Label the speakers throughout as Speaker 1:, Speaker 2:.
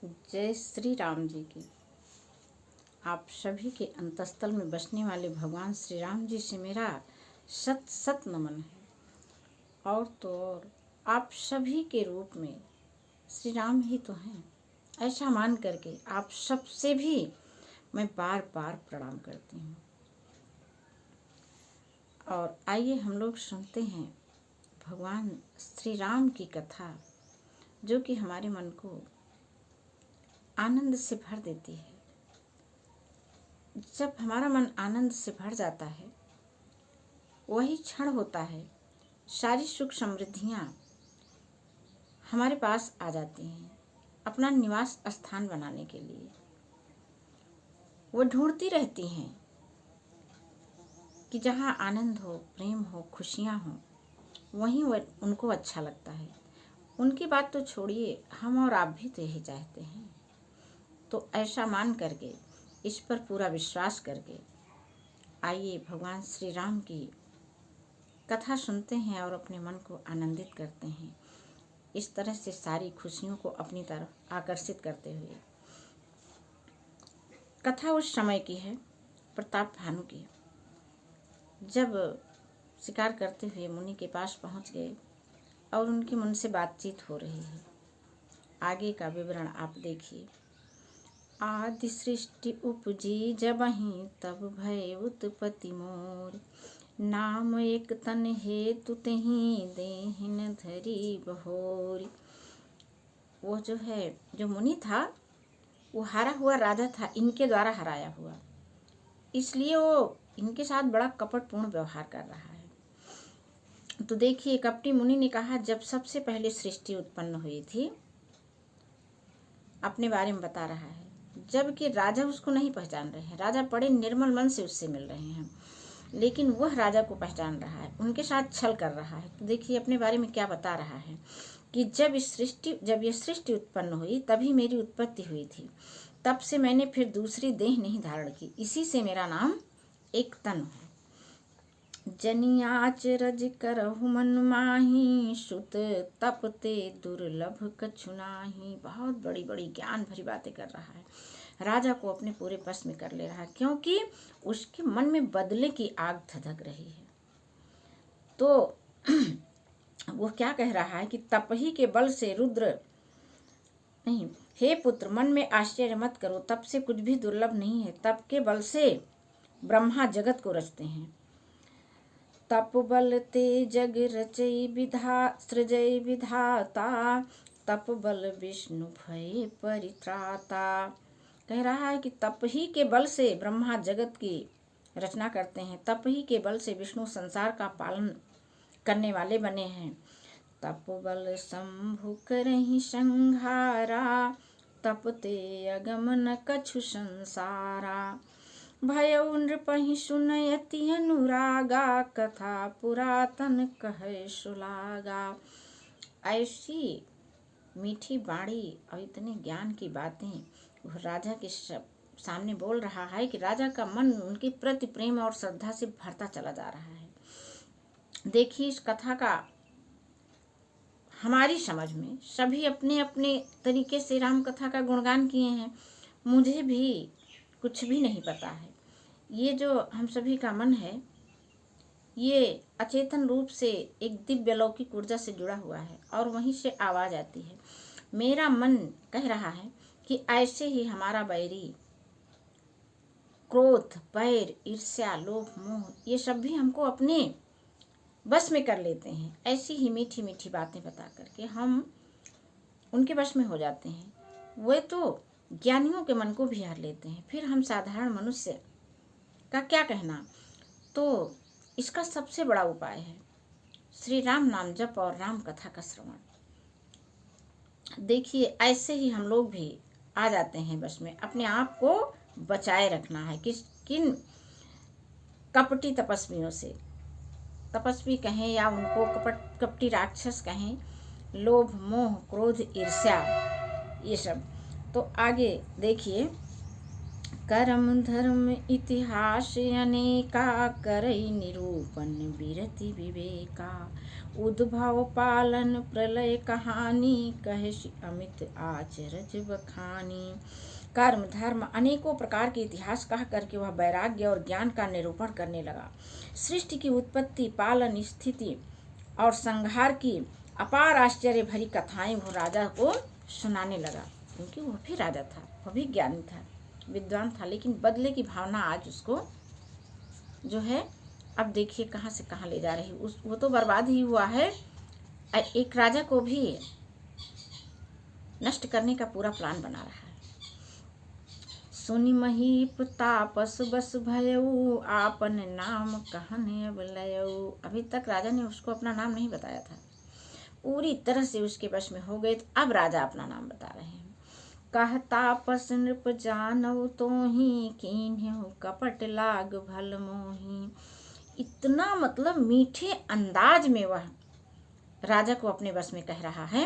Speaker 1: जय श्री राम जी की। आप सभी के अंतस्थल में बसने वाले भगवान श्री राम जी से मेरा सत सत नमन है। और तो और आप सभी के रूप में श्री राम ही तो हैं, ऐसा मान करके आप सबसे भी मैं बार बार प्रणाम करती हूँ। और आइए हम लोग सुनते हैं भगवान श्री राम की कथा, जो कि हमारे मन को आनंद से भर देती है। जब हमारा मन आनंद से भर जाता है, वही क्षण होता है सारी सुख समृद्धियाँ हमारे पास आ जाती हैं अपना निवास स्थान बनाने के लिए। वो ढूंढती रहती हैं कि जहाँ आनंद हो, प्रेम हो, खुशियाँ हो, वहीं वो उनको अच्छा लगता है। उनकी बात तो छोड़िए, हम और आप भी तो यही चाहते हैं। तो ऐसा मान करके, इस पर पूरा विश्वास करके आइए भगवान श्री राम की कथा सुनते हैं और अपने मन को आनंदित करते हैं, इस तरह से सारी खुशियों को अपनी तरफ आकर्षित करते हुए। कथा उस समय की है, प्रताप भानु की। जब शिकार करते हुए मुनि के पास पहुंच गए और उनकी उनसे बातचीत हो रही है। आगे का विवरण आप देखिए। आदि सृष्टि उपजी जबहि तब भय उत्पत्ति मोर, नाम एक तन हेतु तेहि देहिन धरी बहोर। वो जो मुनि था, वो हारा हुआ राजा था, इनके द्वारा हराया हुआ, इसलिए वो इनके साथ बड़ा कपटपूर्ण व्यवहार कर रहा है। तो देखिए, कपटी मुनि ने कहा, जब सबसे पहले सृष्टि उत्पन्न हुई थी, अपने बारे में बता रहा है, जबकि राजा उसको नहीं पहचान रहे हैं। राजा बड़े निर्मल मन से उससे मिल रहे हैं, लेकिन वह राजा को पहचान रहा है, उनके साथ छल कर रहा है। तो देखिए अपने बारे में क्या बता रहा है कि जब यह सृष्टि उत्पन्न हुई, तभी मेरी उत्पत्ति हुई थी। तब से मैंने फिर दूसरी देह नहीं धारण की, इसी से मेरा नाम एक तन है। जनियाच रज करहु मन माही, सुत तपते दुर्लभ कछु नाही। बहुत बड़ी बड़ी ज्ञान भरी बातें कर रहा है, राजा को अपने पूरे बस में कर ले रहा है, क्योंकि उसके मन में बदले की आग धधक रही है। तो वो क्या कह रहा है कि तप ही के बल से रुद्र नहीं, हे पुत्र, मन में आश्चर्य मत करो, तप से कुछ भी दुर्लभ नहीं है। तप के बल से ब्रह्मा जगत को रचते हैं। तप बल ते जग रचई सृजई विधाता, तप बल विष्णु भय परित्राता। कह रहा है कि तप ही के बल से ब्रह्मा जगत की रचना करते हैं, तप ही के बल से विष्णु संसार का पालन करने वाले बने हैं। तप बल शंभु करहि संहारा, तपते अगम न कछु संसारा। भयउ नृपहि सुनयति अनुरागा, कथा पुरातन कहे सुलागा। ऐसी मीठी बाणी और इतने ज्ञान की बातें वो राजा के सामने बोल रहा है कि राजा का मन उनके प्रति प्रेम और श्रद्धा से भरता चला जा रहा है। देखिए, इस कथा का हमारी समझ में सभी अपने अपने तरीके से राम कथा का गुणगान किए हैं। मुझे भी कुछ भी नहीं पता है। ये जो हम सभी का मन है, ये अचेतन रूप से एक दिव्य लौकिक ऊर्जा से जुड़ा हुआ है और वहीं से आवाज आती है। मेरा मन कह रहा है कि ऐसे ही हमारा बैरी क्रोध, बैर, ईर्ष्या, लोभ, मोह, ये सब भी हमको अपने बस में कर लेते हैं। ऐसी ही मीठी मीठी बातें बता करके हम उनके बस में हो जाते हैं। वे तो ज्ञानियों के मन को भी हार लेते हैं, फिर हम साधारण मनुष्य का क्या कहना। तो इसका सबसे बड़ा उपाय है श्री राम नाम जप और राम कथा का श्रवण। देखिए, ऐसे ही हम लोग भी आ जाते हैं बस में। अपने आप को बचाए रखना है किन कपटी तपस्वियों से। तपस्वी कहें या उनको कपटी राक्षस कहें, लोभ, मोह, क्रोध, ईर्ष्या, ये सब। तो आगे देखिए, कर्म धर्म इतिहास अनेका, करई निरूपण विरति विवेका। उद्भव पालन प्रलय कहानी, कहेश अमित आचरज बखानी। कर्म धर्म अनेकों प्रकार के इतिहास कह करके वह वैराग्य और ज्ञान का निरूपण करने लगा। सृष्टि की उत्पत्ति, पालन, स्थिति और संहार की अपार आश्चर्य भरी कथाएं वो राजा को सुनाने लगा, क्योंकि वह भी राजा था, वह भी ज्ञानी था, विद्वान था, लेकिन बदले की भावना आज उसको जो है, अब देखिए कहाँ से कहाँ ले जा रही। वो तो बर्बाद ही हुआ है, एक राजा को भी नष्ट करने का पूरा प्लान बना रहा है। सुनि महीप तापस बस भयऊ, आपन नाम कहने अब लयऊ। अभी तक राजा ने उसको अपना नाम नहीं बताया था, पूरी तरह से उसके वश में हो गए, तो अब राजा अपना नाम बता रहे हैं। कह तापस नृप जानऊ तोहि, कीन्हु कपट लाग भल मोहि। इतना मतलब मीठे अंदाज में वह राजा को अपने वश में कह रहा है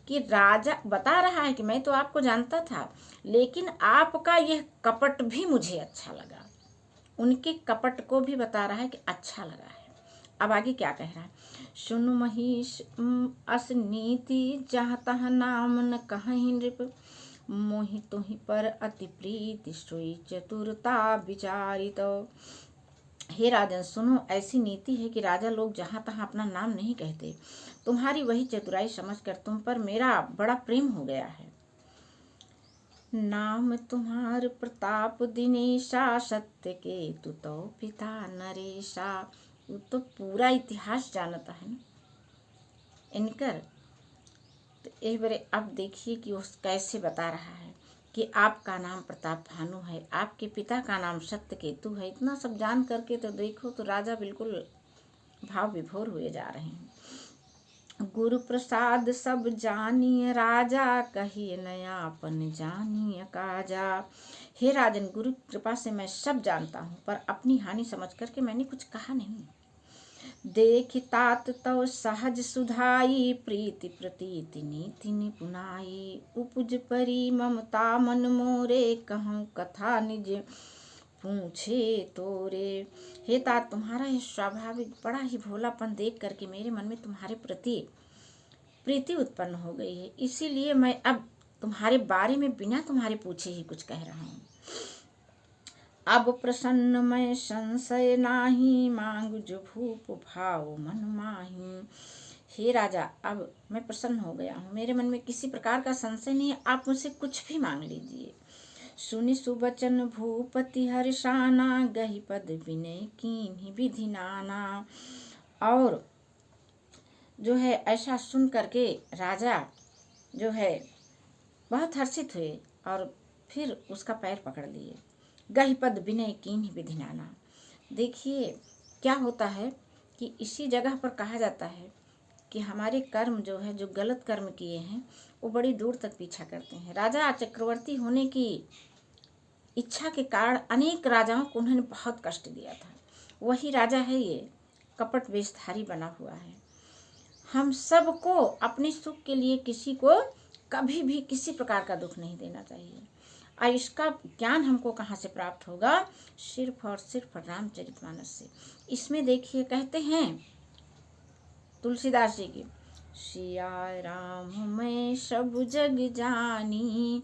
Speaker 1: कि राजा बता रहा है कि मैं तो आपको जानता था, लेकिन आपका यह कपट भी मुझे अच्छा लगा। उनके कपट को भी बता रहा है कि अच्छा लगा है। अब आगे क्या कह रहा है। सुनु महिष अस नीति, जहाँ तह नाम न कहीं नृप। मोहि तुहि पर अति प्रीति, सोई चतुरता विचारित। हे राजन सुनो, ऐसी नीति है कि राजा लोग जहाँ तहाँ अपना नाम नहीं कहते। तुम्हारी वही चतुराई समझकर तुम पर मेरा बड़ा प्रेम हो गया है। नाम तुम्हार प्रताप दिनेशा, सत्य के तू तो पिता नरेशा। वो तो पूरा इतिहास जानता है ना इनकर। तो एक बार अब देखिए कि वो कैसे बता रहा है कि आपका नाम प्रताप भानु है, आपके पिता का नाम सत्य केतु है। इतना सब जान करके तो देखो तो राजा बिल्कुल भाव विभोर हुए जा रहे हैं। गुरु प्रसाद सब जानिए राजा, कहिए नयापन जानिए काजा। हे राजन, गुरु कृपा से मैं सब जानता हूँ, पर अपनी हानि समझ करके मैंने कुछ कहा नहीं। देख तात तव सहज सुधाई, प्रीति प्रतीति नीति निपुनाई। उपज परी ममता मन मोरे, कहूँ कथा निज पूछे तोरे। हे तात, तुम्हारा यह स्वाभाविक बड़ा ही भोलापन देख करके मेरे मन में तुम्हारे प्रति प्रीति उत्पन्न हो गई है, इसीलिए मैं अब तुम्हारे बारे में बिना तुम्हारे पूछे ही कुछ कह रहा हूँ। अब प्रसन्न मैं संशय नाही, मांग जो भूप भाव मन माही। हे राजा, अब मैं प्रसन्न हो गया हूँ, मेरे मन में किसी प्रकार का संशय नहीं है, आप मुझसे कुछ भी मांग लीजिए। सुनि सुबचन भूपति हर्षाना, गही पद विनय कीन्ही विधि नाना। और जो है ऐसा सुन करके राजा जो है बहुत हर्षित हुए और फिर उसका पैर पकड़ लिए। गही पद विनय कीन्ही विधि नाना। देखिए क्या होता है कि इसी जगह पर कहा जाता है कि हमारे कर्म जो है, जो गलत कर्म किए हैं, वो बड़ी दूर तक पीछा करते हैं। राजा चक्रवर्ती होने की इच्छा के कारण अनेक राजाओं को उन्होंने बहुत कष्ट दिया था। वही राजा है ये, कपट वेशधारी बना हुआ है। हम सबको अपने सुख के लिए किसी को कभी भी किसी प्रकार का दुख नहीं देना चाहिए। और इसका ज्ञान हमको कहाँ से प्राप्त होगा? सिर्फ और सिर्फ रामचरितमानस से। इसमें देखिए कहते हैं तुलसीदास जी की, सिया राम मैं सब जग जानी,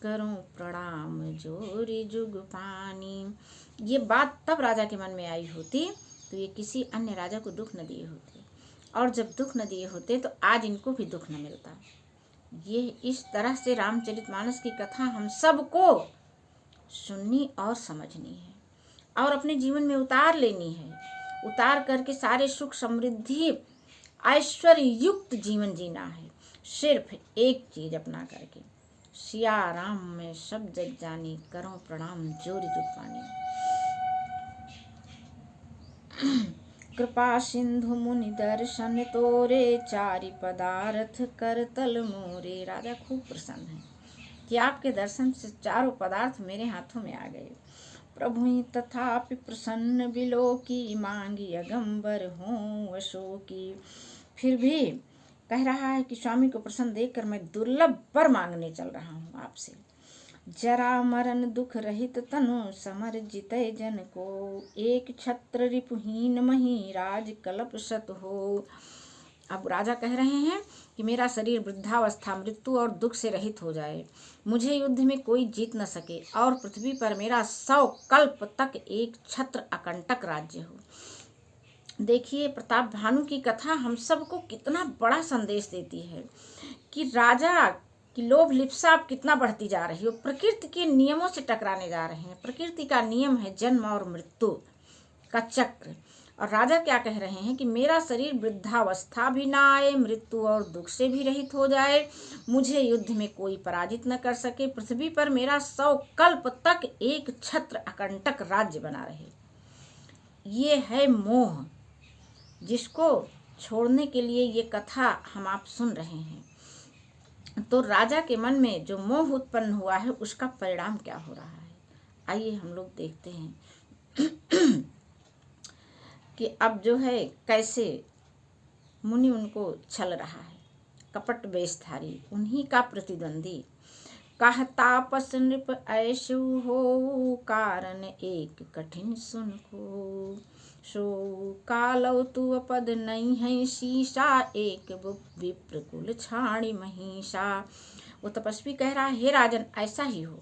Speaker 1: करूं प्रणाम जोरी जुग पानी। ये बात तब राजा के मन में आई होती तो ये किसी अन्य राजा को दुख न दिए होते, और जब दुख न दिए होते तो आज इनको भी दुख न मिलता। ये इस तरह से रामचरितमानस की कथा हम सबको सुननी और समझनी है और अपने जीवन में उतार लेनी है। उतार करके सारे सुख समृद्धि ऐश्वर्य युक्त जीवन जीना है, सिर्फ एक चीज अपना करके, सिया राम में सब जग जानी, करो प्रणाम जोरी जुग पानी। कृपा सिंधु मुनि दर्शन तोरे, चारि पदार्थ कर तल मोरे। राजा खूब प्रसन्न है कि आपके दर्शन से चारों पदार्थ मेरे हाथों में आ गए। प्रभु तथापि प्रसन्न बिलोकी, मांगी अगंबर हों अशोकी। फिर भी कह रहा है कि स्वामी को प्रसन्न देखकर मैं दुर्लभ वर मांगने चल रहा हूँ आपसे। जरा मरण दुख रहित तनु, समर जितय जन को, एक छत्र रिपुहीन मही, राज कलप सत हो। अब राजा कह रहे हैं कि मेरा शरीर वृद्धावस्था, मृत्यु और दुख से रहित हो जाए, मुझे युद्ध में कोई जीत न सके और पृथ्वी पर मेरा 100 कल्प तक एक छत्र अकंटक राज्य हो। देखिए, प्रताप भानु की कथा हम सबको कितना बड़ा संदेश देती है कि राजा की लोभ लिप्सा अब कितना बढ़ती जा रही है। प्रकृति के नियमों से टकराने जा रहे हैं। प्रकृति का नियम है जन्म और मृत्यु का चक्र, और राजा क्या कह रहे हैं कि मेरा शरीर वृद्धावस्था भी ना आए, मृत्यु और दुख से भी रहित हो जाए, मुझे युद्ध में कोई पराजित न कर सके, पृथ्वी पर मेरा 100 कल्प तक एक छत्र अकंटक राज्य बना रहे। ये है मोह, जिसको छोड़ने के लिए ये कथा हम आप सुन रहे हैं। तो राजा के मन में जो मोह उत्पन्न हुआ है उसका परिणाम क्या हो रहा है, आइए हम लोग देखते हैं कि अब जो है कैसे मुनि उनको छल रहा है। कपट वेशधारी उन्हीं का प्रतिद्वंदी, कहतापस नृप ऐसु हो, कारण एक कठिन सुन को, सो कालौ तु अपद नहीं है शीशा, एक विप्र कुल छाणी महिषा। वो तपस्वी कह रहा है, हे राजन ऐसा ही हो,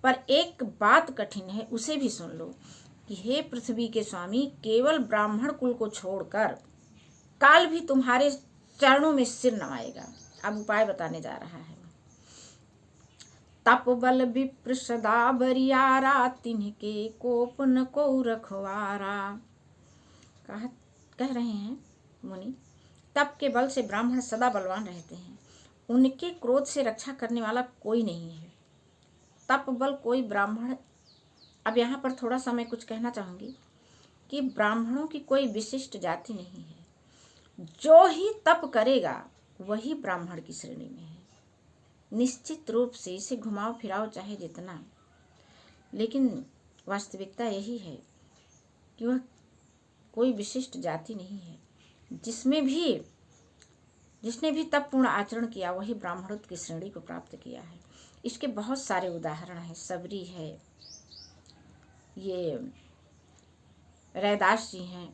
Speaker 1: पर एक बात कठिन है, उसे भी सुन लो कि हे पृथ्वी के स्वामी, केवल ब्राह्मण कुल को छोड़कर काल भी तुम्हारे चरणों में सिर नवाएगा। अब उपाय बताने जा रहा है। तप बल विप्र सदा बरियारा, तिन्हके कोप न को रखवारा। कह रहे हैं मुनि, तप के बल से ब्राह्मण सदा बलवान रहते हैं, उनके क्रोध से रक्षा करने वाला कोई नहीं है। तप बल कोई ब्राह्मण, अब यहाँ पर थोड़ा सा मैं कुछ कहना चाहूँगी कि ब्राह्मणों की कोई विशिष्ट जाति नहीं है, जो ही तप करेगा वही ब्राह्मण की श्रेणी में है। निश्चित रूप से इसे घुमाओ फिराओ चाहे जितना, लेकिन वास्तविकता यही है कि वह कोई विशिष्ट जाति नहीं है। जिसने भी तपपूर्ण आचरण किया वही ब्राह्मणत्व की श्रेणी को प्राप्त किया है। इसके बहुत सारे उदाहरण हैं। सबरी है, ये रैदास जी हैं,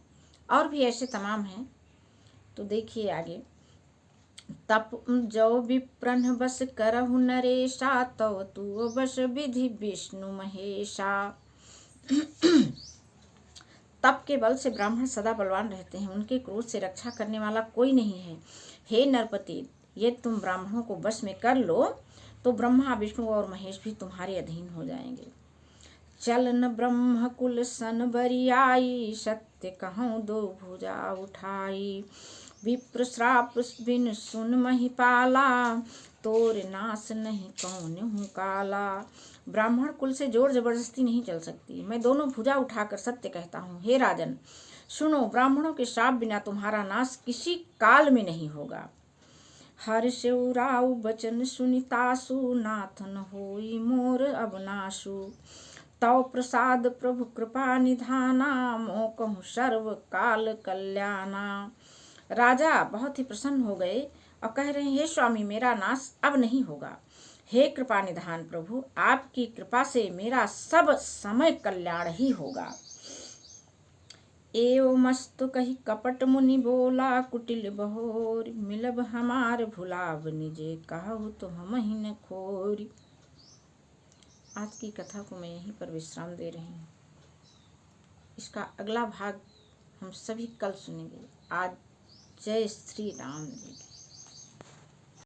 Speaker 1: और भी ऐसे तमाम हैं। तो देखिए आगे, तप जो विप्रन बस करहु नरेशा, तव तू बस विधि विष्णु महेशा। तप के बल से ब्राह्मण सदा बलवान रहते हैं, उनके क्रोध से रक्षा करने वाला कोई नहीं है। हे नरपति, ये तुम ब्राह्मणों को बस में कर लो तो ब्रह्मा विष्णु और महेश भी तुम्हारे अधीन हो जाएंगे। चलन ब्रह्म कुल सन बरियाई, सत्य कहूँ दो भुजा उठाई, विप्र श्राप बिन सुन महिपाला, तोर नाश नहीं कौन हूँ काला। ब्राह्मण कुल से जोर जबरदस्ती नहीं चल सकती, मैं दोनों भुजा उठाकर सत्य कहता हूँ। हे राजन सुनो, ब्राह्मणों के श्राप बिना तुम्हारा नाश किसी काल में नहीं होगा। हर्ष उराऊ बचन सुनितासु, नाथन होई मोर अबनासु, तव प्रसाद प्रभु कृपा निधाना, मोकहु सर्व काल कल्याणा। राजा बहुत ही प्रसन्न हो गए और कह रहे हैं, हे स्वामी, मेरा नाश अब नहीं होगा। हे कृपा निधान प्रभु, आपकी कृपा से मेरा सब समय कल्याण ही होगा। एवं मस्तु कही कपट मुनि बोला, कुटिल बहोर मिलब हमार भुलाव, निजे कहु तो हम ही न खोरी। आज की कथा को मैं यहीं पर विश्राम दे रही हूँ। इसका अगला भाग हम सभी कल सुनेंगे। आज जय श्री राम जी।